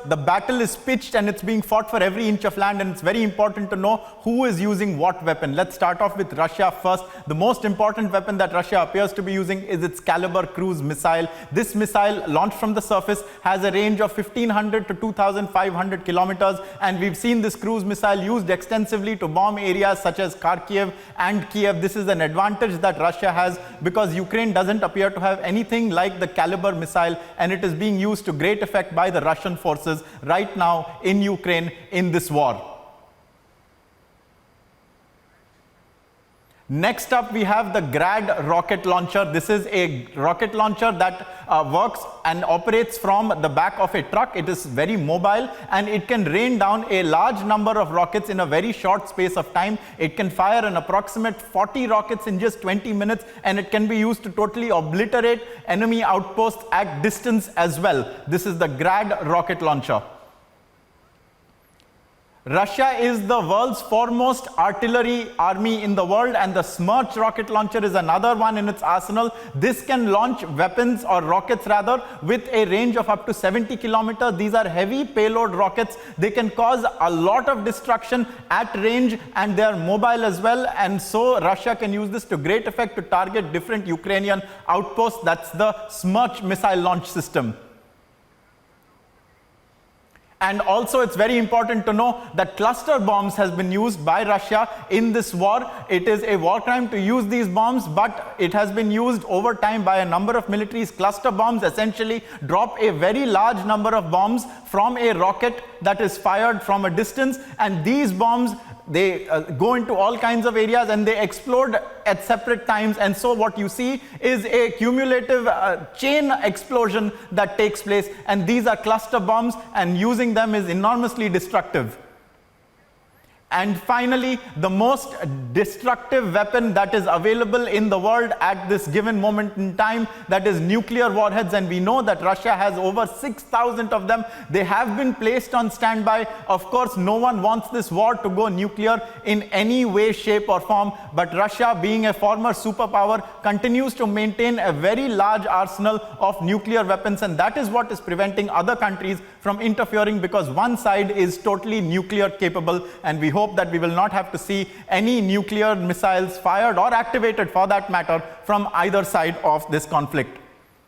the battle is pitched and it's being fought for every inch of land, and it's very important to know who is using what weapon. Let's start off with Russia first. The most important weapon that Russia appears to be using is its Caliber cruise missile. This missile, launched from the surface, has a range of 1500 to 2500 kilometers, and we've seen this cruise missile used extensively to bomb areas such as Kharkiv and Kiev. This is an advantage that Russia has because Ukraine doesn't appear to have anything like the Caliber missile, and it is being used to great effect by the Russian forces right now in Ukraine in this war. Next up, we have the Grad rocket launcher. This is a rocket launcher that works and operates from the back of a truck. It is very mobile, and it can rain down a large number of rockets in a very short space of time. It can fire an approximate 40 rockets in just 20 minutes, and it can be used to totally obliterate enemy outposts at distance as well. This is the Grad rocket launcher. Russia is the world's foremost artillery army in the world, and the Smerch rocket launcher is another one in its arsenal. This can launch weapons, or rockets rather, with a range of up to 70 kilometers. These are heavy payload rockets. They can cause a lot of destruction at range, and they are mobile as well, and so Russia can use this to great effect to target different Ukrainian outposts. That's the Smerch missile launch system. And also, it's very important to know that cluster bombs has been used by Russia in this war. It is a war crime to use these bombs, but it has been used over time by a number of militaries. Cluster bombs essentially drop a very large number of bombs from a rocket that is fired from a distance, and these bombs, they go into all kinds of areas and they explode at separate times, and so what you see is a cumulative chain explosion that takes place, and these are cluster bombs, and using them is enormously destructive. And finally, the most destructive weapon that is available in the world at this given moment in time, that is nuclear warheads, and we know that Russia has over 6,000 of them. They have been placed on standby. Of course, no one wants this war to go nuclear in any way, shape or form, but Russia, being a former superpower, continues to maintain a very large arsenal of nuclear weapons, and that is what is preventing other countries from interfering, because one side is totally nuclear capable, and we hope that we will not have to see any nuclear missiles fired or activated, for that matter, from either side of this conflict.